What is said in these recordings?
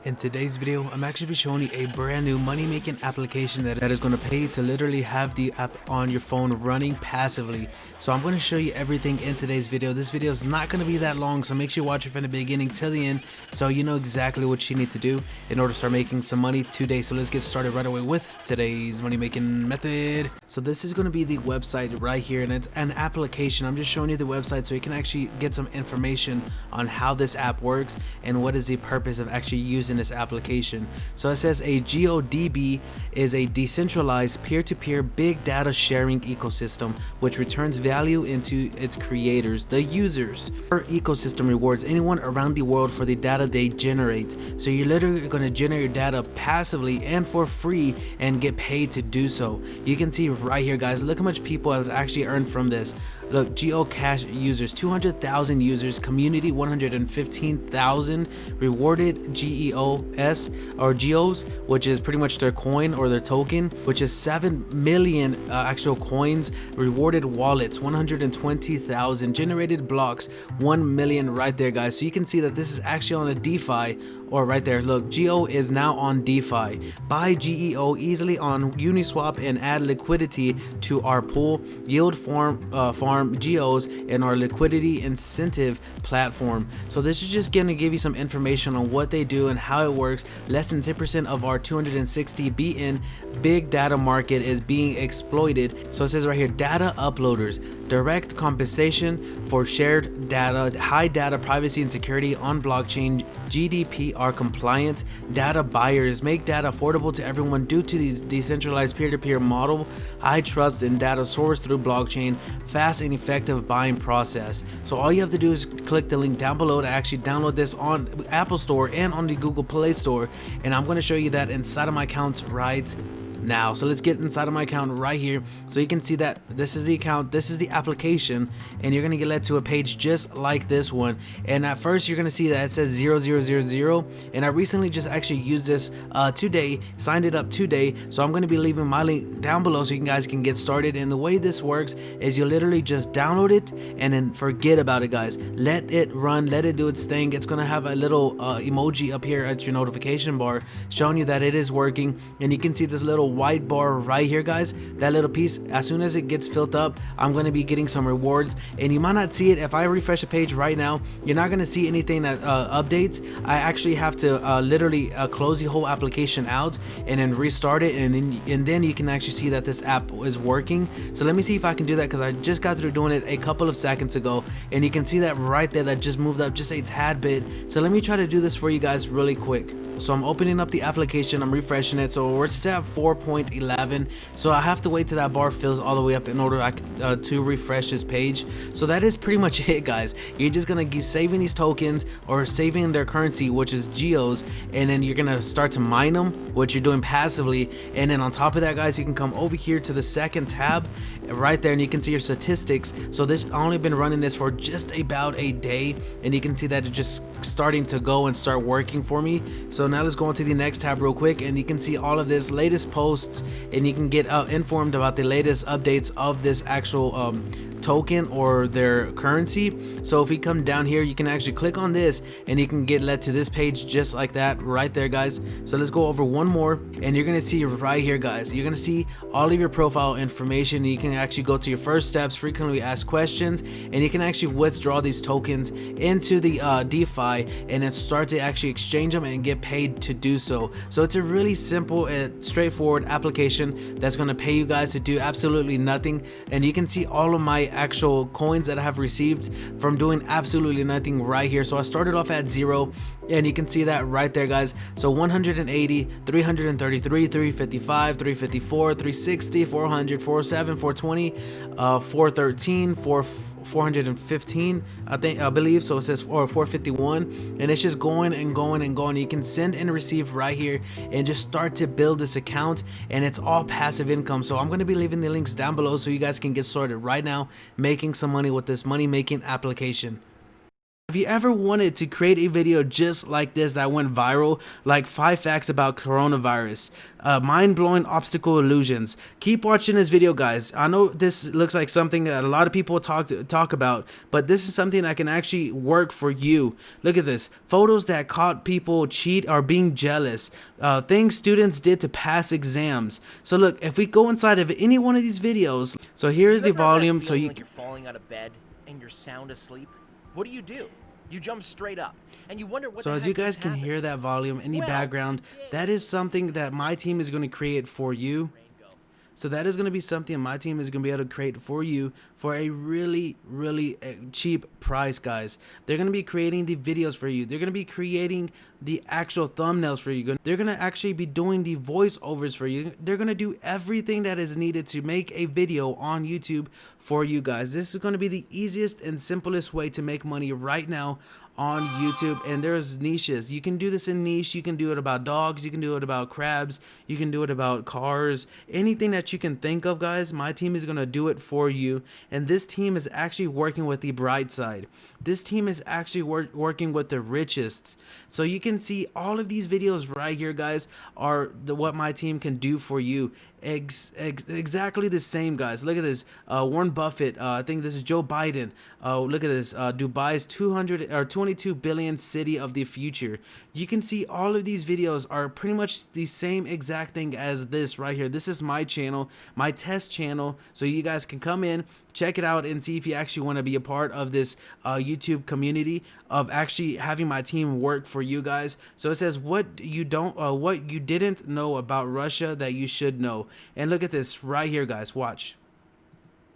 In today's video, I'm actually showing you a brand new money making application that is going to pay you to literally have the app on your phone running passively. So I'm going to show you everything in today's video. This video is not going to be that long, so make sure you watch it from the beginning till the end so you know exactly what you need to do in order to start making some money today. So let's get started right away with today's money making method. So this is going to be the website right here, and it's an application. I'm just showing you the website so you can actually get some information on how this app works and what is the purpose of actually using this application. So it says a GeoDB is a decentralized peer-to-peer big data sharing ecosystem which returns value into its creators, the users. Our ecosystem rewards anyone around the world for the data they generate. So you're literally going to generate data passively and for free and get paid to do so. You can see right here, guys, look how much people have actually earned from this. Look, geocache users, 200,000 users, community 115,000, rewarded GEOs or GEOs, which is pretty much their coin or their token, which is 7 million actual coins, rewarded wallets 120,000, generated blocks 1 million right there, guys. So you can see that this is actually on a DeFi. Or right there, look, Geo is now on DeFi. Buy GEO easily on Uniswap and add liquidity to our pool. Yield farm Geos in our liquidity incentive platform. So this is just gonna give you some information on what they do and how it works. Less than 10% of our 260 BN big data market is being exploited. So it says right here, data uploaders, direct compensation for shared data, high data privacy and security on blockchain, GDPR compliant, data buyers, make data affordable to everyone due to these decentralized peer-to-peer model, high trust in data source through blockchain, fast and effective buying process. So all you have to do is click the link down below to actually download this on Apple Store and on the Google Play Store, and I'm going to show you that inside of my accounts right now. So let's get inside of my account right here so you can see that this is the account, this is the application, and you're gonna get led to a page just like this one. And at first you're gonna see that it says 0000, and I recently just actually used this today, signed it up today, so I'm gonna be leaving my link down below so you guys can get started. And the way this works is you literally just download it and then forget about it, guys. Let it run, let it do its thing. It's gonna have a little emoji up here at your notification bar showing you that it is working, and you can see this little white bar right here, guys. That little piece, as soon as it gets filled up, I'm going to be getting some rewards, and you might not see it. If I refresh the page right now, you're not going to see anything that updates. I actually have to literally close the whole application out and then restart it, and then you can actually see that this app is working. So let me see if I can do that, because I just got through doing it a couple of seconds ago, and you can see that right there that just moved up just a tad bit. So let me try to do this for you guys really quick. So I'm opening up the application, I'm refreshing it. So we're step 4.11, so I have to wait till that bar fills all the way up in order to refresh this page. So that is pretty much it, guys. You're just gonna be saving these tokens or saving their currency, which is Geos, and then you're gonna start to mine them, which you're doing passively. And then on top of that, guys, you can come over here to the second tab right there, and you can see your statistics. So this, I've only been running this for just about a day, and you can see that it's just starting to go and start working for me. So now let's go on to the next tab real quick, and you can see all of this latest posts, and you can get informed about the latest updates of this actual token or their currency. So if we come down here, you can actually click on this and you can get led to this page just like that right there, guys. So let's go over one more, and you're gonna see right here, guys, you're gonna see all of your profile information. You can actually go to your first steps, frequently asked questions, and you can actually withdraw these tokens into the DeFi and then start to actually exchange them and get paid to do so. So it's a really simple and straightforward application that's going to pay you guys to do absolutely nothing. And you can see all of my actual coins that I have received from doing absolutely nothing right here. So I started off at 0, and you can see that right there, guys. So 180, 333, 355, 354, 360, 400, 407, 420, 413, 415, I believe. So it says, or 451, and it's just going and going and going. You can send and receive right here and just start to build this account, and it's all passive income. So I'm going to be leaving the links down below so you guys can get started right now making some money with this money making application. Have you ever wanted to create a video just like this that went viral, like 5 facts about coronavirus, mind-blowing obstacle illusions? Keep watching this video, guys. I know this looks like something that a lot of people talk about, but this is something that can actually work for you. Look at this. Photos that caught people cheat or being jealous. Things students did to pass exams. So look, if we go inside of any one of these videos, so here's the volume. So like you're falling out of bed and you're sound asleep. What do? You jump straight up and you wonder what. So as you guys can hear that volume in the background, that is something that my team is going to create for you. So that is going to be something my team is going to be able to create for you for a really cheap price, guys. They're going to be creating the videos for you. They're going to be creating the actual thumbnails for you. They're going to actually be doing the voiceovers for you. They're going to do everything that is needed to make a video on YouTube for you guys. This is going to be the easiest and simplest way to make money right now on YouTube. And there's niches. You can do this in niche. You can do it about dogs, you can do it about crabs, you can do it about cars, anything that you can think of, guys. My team is going to do it for you. And this team is actually working with the bright side. This team is actually working with the richest. So you can see all of these videos right here, guys, are what my team can do for you. Exactly the same, guys. Look at this. Warren Buffett, I think this is Joe Biden. Look at this. Dubai's 22 billion city of the future. You can see all of these videos are pretty much the same exact thing as this right here. This is my channel, my test channel, so you guys can come in, check it out, and see if you actually want to be a part of this YouTube community of actually having my team work for you guys. So it says what you didn't know about Russia that you should know. And look at this right here, guys. Watch.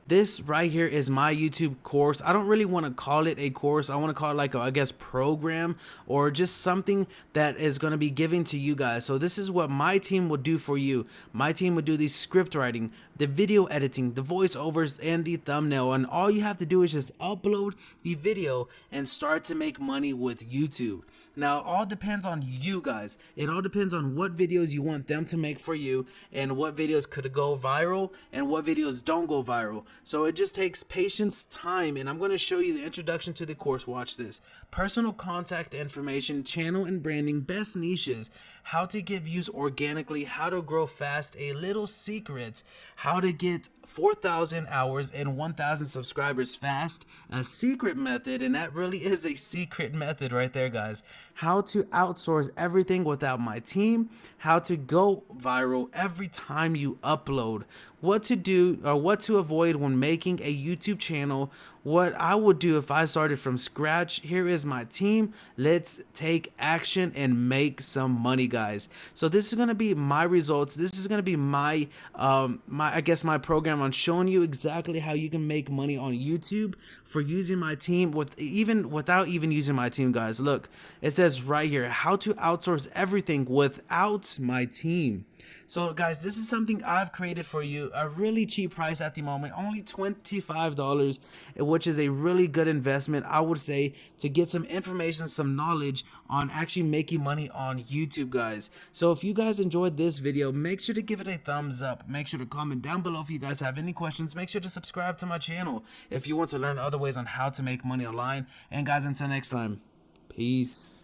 This right here is my YouTube course. I don't really want to call it a course. I want to call it like a, I guess, program, or just something that is going to be given to you guys. So this is what my team will do for you. My team would do the script writing, the video editing, the voiceovers, and the thumbnail. And all you have to do is just upload the video and start to make money with YouTube. Now, it all depends on you guys. It all depends on what videos you want them to make for you, and what videos could go viral and what videos don't go viral. So it just takes patience, time, and I'm going to show you the introduction to the course. Watch this. Personal contact information, channel and branding, best niches, how to get views organically, how to grow fast, a little secret, how to get 4,000 hours and 1,000 subscribers fast, a secret method, and that really is a secret method right there, guys. How to outsource everything without my team, how to go viral every time you upload, what to do or what to avoid when making a YouTube channel, what I would do if I started from scratch. Here is my team. Let's take action and make some money, guys. So this is going to be my results. This is going to be my I guess my program on showing you exactly how you can make money on YouTube for using my team, without even using my team, guys. Look, it says right here, how to outsource everything without my team. So guys, this is something I've created for you, a really cheap price at the moment, only $25, which is a really good investment, I would say, to get some information, some knowledge on actually making money on YouTube, guys. So if you guys enjoyed this video, make sure to give it a thumbs up. Make sure to comment down below if you guys have any questions. Make sure to subscribe to my channel if you want to learn other ways on how to make money online. And guys, until next time, peace.